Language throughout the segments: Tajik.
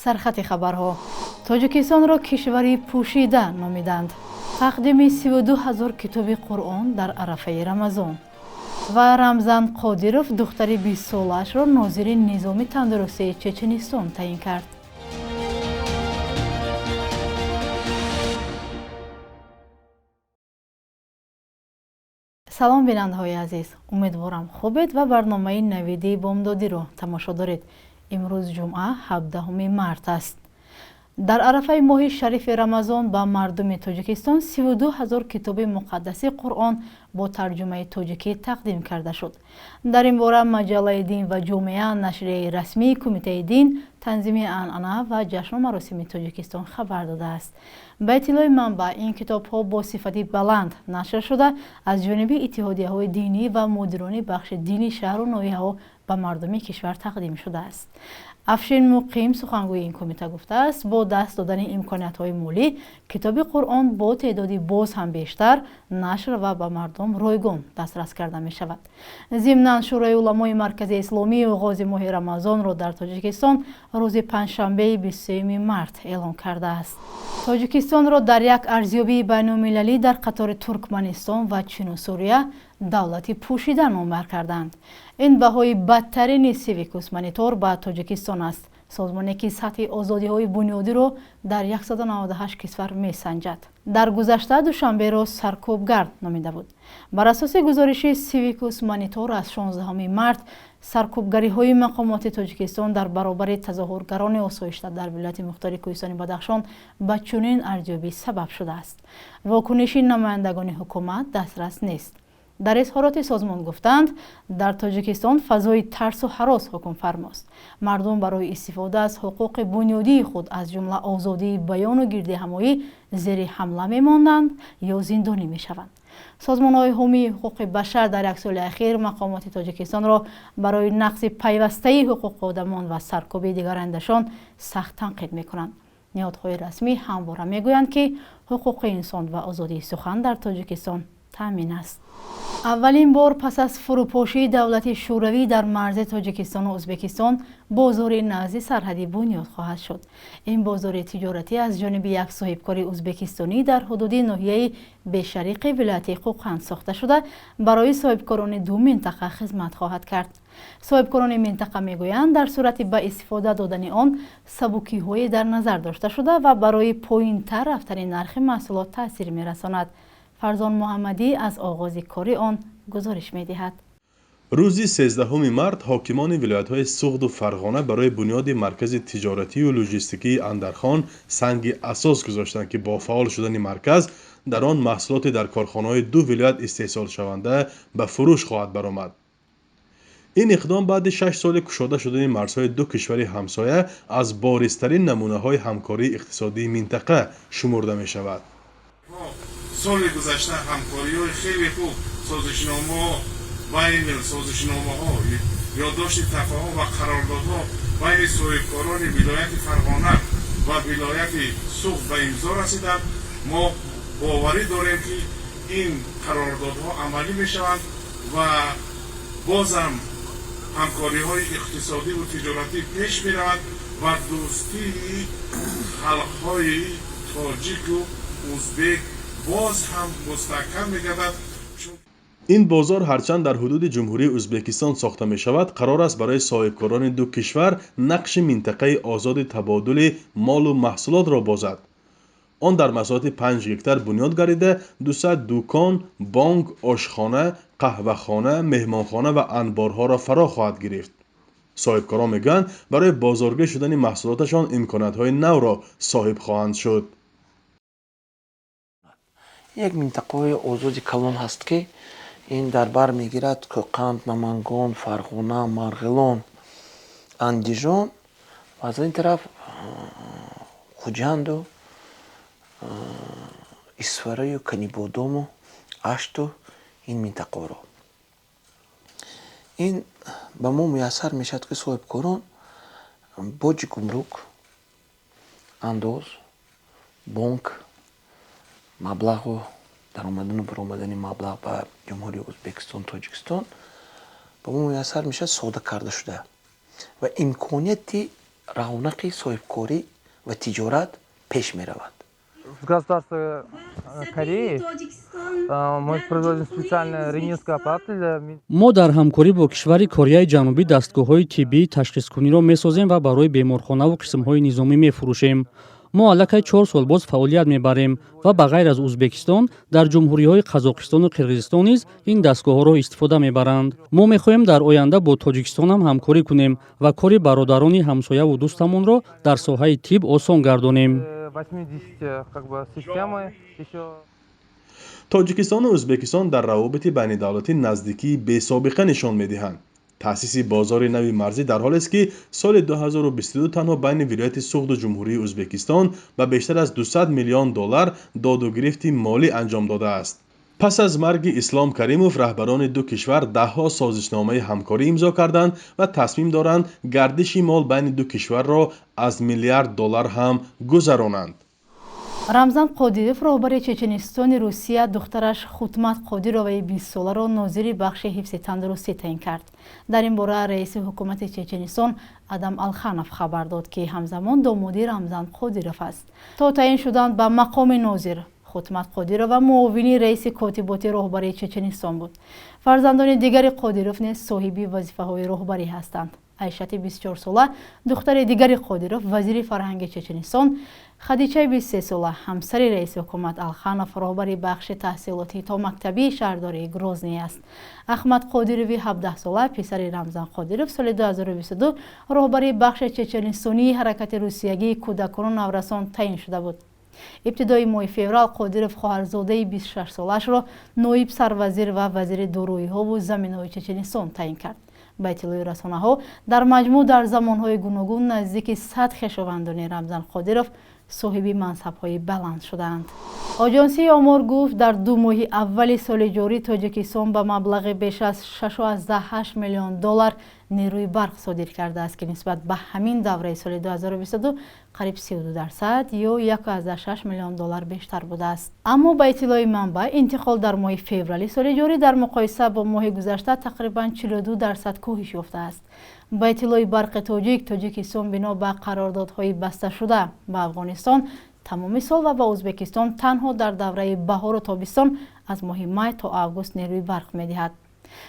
سرخط خبرها تاجیکستان را کشوری پوشیده نامیدند. تقدیم 32,000 کتاب قرآن در عرفه رمضان و رمزان قادیروف دختر 20 سالش را ناظر نظام تندرستی چچنستان تعیین کرد. салом бинандаҳои азиз, умедворам хубед ва барномаи навиди бомдодиро тамошо доред. имрӯз ҷумъа 17 март аст. дар арафаи моҳи шарифи рамазон ба мардуми тоҷикистон 32,000 китоби муқаддаси қуръон бо тарҷумаи тоҷикӣ тақдим карда шуд. дар ин бора маҷаллаи дин ва ҷомеа нашрияи расмии кумитаи дин, танзими анъана ва ҷашну маросими тоҷикистон хабар додааст. ба иттилои манбаъ, ин китобҳо бо сифати баланд нашр шуда аз ҷониби иттиҳодияҳои динӣ ва мудирони бахши дини шаҳру ноҳияҳо ба мардуми кишвар тақдим шудааст. афшин муқим сухангӯи ин кумита гуфтааст, бо даст додани имкониятҳои молӣ китоби қуръон бо теъдоди боз ҳам бештар нашр ва ба мардум ройгон дастрас карда мешавад. зимнан шӯрои уламои маркази исломӣ оғози моҳи рамазонро дар тоҷикистон рӯзи панҷшанбеи 23 март эълон кардааст. тоҷикистонро дар як арзёбии байнулмилалӣ дар қатори Туркманистон ва Чину Сурия давлати пӯшида номбар карданд. ин баҳои бадтарини Civicus Monitor ба Тоҷикистон аст, созмоне ки сатҳи озодиҳои бунёдиро дар 198 кишвар месанҷад. дар гузашта душанберо саркӯбгард номида буд. бар асоси гузориши Civicus Monitor аз 16 март саркӯбгариҳои мақомоти Тоҷикистон дар баробари тазоҳургарони осоишта дар вилояти мухтори Кӯҳистони Бадахшон ба чунин арзёбӣ сабаб шудааст. вокуниши намояндагони ҳукумат дастрас нест. дар изҳороти созмон гуфтанд, дар Тоҷикистон фазои тарсу ҳарос ҳукмфармост. мардум барои истифода аз ҳуқуқи бунёдии худ аз ҷумла озодии баёну гирдиҳамоӣ зери ҳамла мемонанд ё зиндонӣ мешаванд. созмонҳои ҳомии ҳуқуқи башар дар як соли ахир мақомоти Тоҷикистонро барои нақси пайвастаи ҳуқуқи одамон ва саркӯбии дигарояндашон сахт танқид мекунанд. ниҳодҳои расмӣ ҳамвора мегӯянд, ки ҳуқуқи инсон ва озодии сухан дар Тоҷикистон таъмин аст. аввалин бор пас аз фурӯпошии давлати шӯравӣ дар марзи Тоҷикистону Ӯзбекистон бозори назди сарҳадӣ бунёд хоҳад шуд. ин бозори тиҷоратӣ аз ҷониби як соҳибкори ӯзбекистонӣ дар ҳудуди ноҳияи бешариқи вилояти Қӯқанд сохта шуда барои соҳибкорони ду минтақа хизмат хоҳад кард. соҳибкорони минтақа мегӯянд, дар сурати ба истифода додани он сабукиҳое дар назар дошта шуда ва барои поинтар рафтани нархи маҳсулот таъсир мерасонад. фарзон муҳаммадӣ аз оғози кори он гузориш медиҳад. рӯзи 13 март ҳокимони вилоятҳои Суғду Фарғона барои бунёди маркази тиҷоратию лоҷистикии Андархон санги асос гузоштанд, ки бо фаъол шудани марказ дар он маҳсулоти дар корхонаҳои ду вилоят истеҳсолшаванда ба фурӯш хоҳад баромад. ин иқдом баъди 6 соли кушода шудани марзҳои ду кишвари ҳамсоя аз боризтарин намунаҳои ҳамкории иқтисодии минтақа шумурда мешавад. соли гузашта ҳамкориҳои хеле хуб, созишномо байни созишномаҳо, ёддошти тафаҳум ва қарордодҳо байни соҳибкорони вилояти Фарғона ва вилояти Суғд ба имзо расиданд. мо боварӣ дорем, ки ин қарордодҳо амалӣ мешаванд ва бозам ҳамкориҳои иқтисодиву тиҷоратӣ пеш меравад ва дӯстии халқҳои тоҷику ӯзбек боз ҳам мустаҳкам мегардад. ин бозор ҳарчанд дар ҳудуди ҷумҳурии Ӯзбекистон сохта мешавад, қарор аст барои соҳибкорони ду кишвар нақши минтақаи озоди табодули молу маҳсулотро бозад. он дар масоҳати 5 гектар бунёд гардида 200 дӯкон, бонк, ошхона, қаҳвахона, меҳмонхона ва анборҳоро фаро хоҳад гирифт. соҳибкорон мегӯянд, барои бозоргӣ шудани маҳсулоташон имкониятҳои навро соҳиб хоҳанд шуд. як минтақаҳои озоди калон ҳаст, ки ин дар бар мегирад Кӯқанд, Намангон, Фарғона, Марғилон, Андижон ва аз ин тараф Хуҷанду, Исфараю, Канибодому, Ашту ин минтақаҳоро. ин ба мо муяссар мешавад, ки соҳибкорон боҷи гумрук, андоз, бонк, маблағу даромадану баромадани маблағ ба ҷумҳурии Ӯзбекистон, Тоҷикистон ба мо муяссар мешавад сода карда шуда ва имконияти равнақи соҳибкорӣ ва тиҷорат пеш меравад. В государстве Кореи мы производим специально рентгеновские аппараты для... мо дар ҳамкорӣ бо кишвари Кореяи Ҷанубӣ дастгоҳҳои тиббии ташхискуниро месозем ва барои беморхонаву қисмҳои низомӣ мефурӯшем. мо аллакай 4 сол боз фаъолият мебарем ва ба ғайр аз Узбекистон дар ҷумҳуриҳои Қазоқистону Қирғизистон низ ин дастгоҳҳоро истифода мебаранд. мо мехоҳем дар оянда бо Тоҷикистон ҳам ҳамкорӣ кунем ва кори бародарони ҳамсояву дӯстамонро дар соҳаи тиб осон гардонем. 80 системы еще... тоҷикистону ӯзбекистон дар равобити байнидавлатӣ наздикии бесобиқа нишон медиҳанд. таъсиси бозори нави марзӣ дар ҳолест ки соли 2022 танҳо байни вилояти суғду ҷумҳурии ӯзбекистон ба бештар аз $200 миллион додугирифти молӣ анҷом додааст. пас аз марги Ислом Каримов раҳбарони ду кишвар даҳҳо созишномаи ҳамкорӣ имзо карданд ва тасмим доранд гардиши мол байни ду кишварро аз $1 миллиард ҳам гузаронанд. рамзан қодиров роҳбари чеченистони Русия духтараш Хутмат Қодироваи 20-соларо нозири бахши ҳифзи тандурустӣ таъин кард. дар ин бора раиси ҳукумати Чеченистон Адам Алханов хабар дод ки ҳамзамон домоди Рамзан Қодиров аст. то таъин шуданд ба мақоми нозир Хутмат Қодирова муовини раиси котиботи роҳбари Чеченистон буд. фарзандони дигари Қодиров низ соҳиби вазифаҳои роҳбарӣ ҳастанд. Айшати 24-сола духтари дигари Қодиров вазири фарҳанги Чеченистон, Хадичаи 23-сола ҳамсари раиси ҳукумат Алханов роҳбари бахши таҳсилоти то мактабии шаҳрдории Грозний аст. Ахмад Қодирови 17-сола писари Рамзан Қодиров соли 2022 роҳбари бахши чеченистонии ҳаракати русиягии кӯдакону наврасон таъин шуда буд. ибтидои моҳи феврал Қодиров хоҳарзодаи 26-солашро ноиб сарвазир ва вазири дороиҳову заминҳои Чеченистон таъин кард. ба иттилои расонаҳо дар маҷмӯъ дар замонҳои гуногун наздики 100 хешовандони Рамзан Қодиров соҳиби мансабҳои баланд шудаанд. оҷонсии омор гуфт дар 2 моҳи аввали соли ҷорӣ Тоҷикистон ба маблағи беш аз $6.8 миллион нерӯи барқ содир кардааст ки нисбат ба ҳамин давраи соли 2022 қариб 32% ё $1.6 миллион бештар будааст. аммо ба иттилои манбаъ интиқол дар моҳи феврали соли ҷорӣ дар муқоиса бо моҳи гузашта тақрибан 42% коҳиш ёфтааст. ба иттилои барқи Тоҷикистон бино ба қарордодҳои басташуда ба Афғонистон тамоми сол ва ба Ӯзбекистон танҳо дар давраи баҳору тобистон аз моҳи май то август нерӯи барқ медиҳад.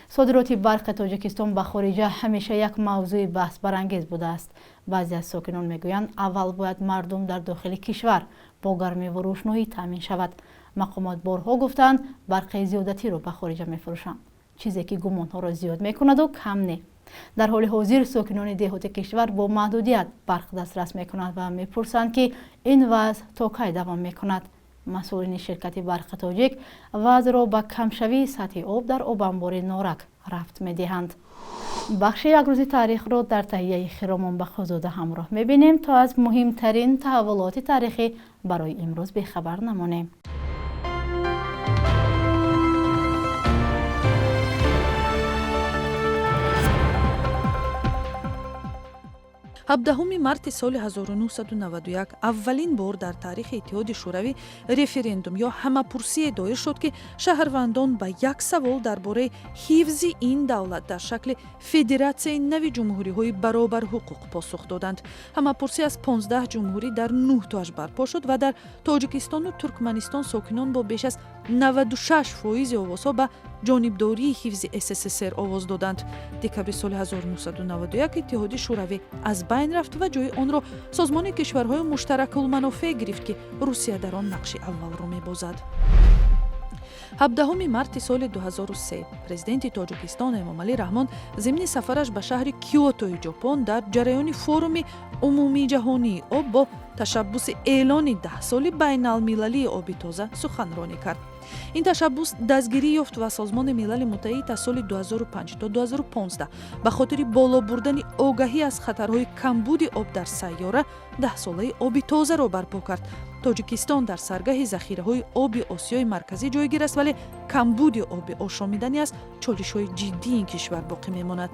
صادراتی برق تاجیکستان به خارج همیشه یک موضوع بحث برانگیز بوده است. بعضی از ساکنان میگویند اول باید مردم در داخل کشور با گرمی و روشنایی تامین شود. مقامات بارها گفتند برق زیادتی را به خارج میفروشند، چیزی که گمانها را زیاد میکند و کم نه. در حال حاضر ساکنان دهات کشور با محدودیت برق دسترس میکنند و میپرسند که این وضع تا کی دوام میکند. مسئولین شرکت برق تاجیک وضع را به کمشوی سطح آب در آب انبار نارک رفت میدهند. بخش یک روز تاریخ را در تهیه خرامان بخشزاده همراه میبینیم تا از مهمترین تحولات تاریخی برای امروز به خبر نمانیم. 17 марти соли 1991 аввалин бор дар таърихи иттиҳоди шӯравӣ референдум ё ҳамапурсие доир шуд ки шаҳрвандон ба як савол дар бораи ҳифзи ин давлат дар шакли федератсияи нави ҷумҳуриҳои баробар ҳуқуқ посух доданд. Ҳамапурсӣ аз 15 ҷумҳурӣ дар 9 тоаш барпо шуд ва дар Тоҷикистону Туркманистон сокинон бо беш аз 96% овозҳо ба ҷонибдории ҳифзи СССР овоз доданд. Декабри соли 1991 иттиҳоди шӯравӣ аз байн рафт ва ҷои онро созмони кишварҳои муштаракулманофеъ гирифт ки Русия дар он нақши аввалро мебозад. 17 марти соли 2003 президенти Тоҷикистон Эмомалӣ Раҳмон зимни сафараш ба шаҳри Киотои Ҷопон дар ҷараёни форуми умумии ҷаҳонии об бо ташаббуси эълони 10 соли байналмилалии оби тоза суханронӣ кард. این تشبس دستگیری یافت و سازمان ملل متحد از سال 2005 تا 2015 به خاطر بالا بردن آگاهی از خطرهای کمبود آب در سیاره 10 ساله آبی تازه را برپا کرد. تاجیکستان در سرگاه ذخیره‌های آب آسیای مرکزی جایگیر است ولی کمبود آب آشامیدنی از چالش‌های جدی این کشور باقی می‌ماند.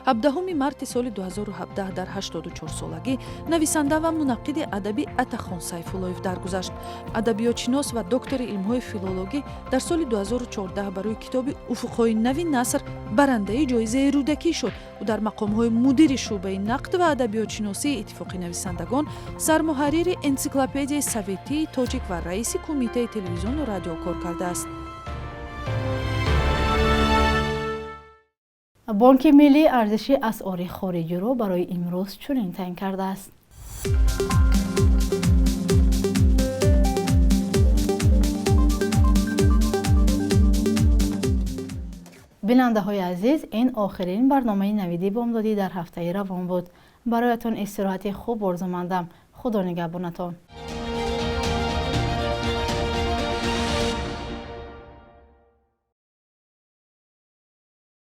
17 марти соли 2017 дар 84 солагӣ нависанда ва мунаққиди адаби Атахон Сайфуллоев даргузашт. Адабиётшинос ва доктори илмҳои филологӣ дар соли 2014 барои китоби Уфуқҳои нави наср барандаи ҷоизаи рӯдакӣ шуд. ӯ дар мақомҳои мудири шуъбаи нақд ва адабиётшиносии иттифоқи нависандагон, сармуҳаррири энциклопедияи советии тоҷик ва раиси кумитаи телевизиону радио кор кардааст. бонки миллии арзиши асъори хориҷиро барои имрӯз чунин таъин кардааст. бинандаҳои азиз, ин охирин барномаи навиди бомдодӣ дар ҳафтаи равон буд. бароятон истироҳати хуб орзумандам. худо нигаҳбонатон.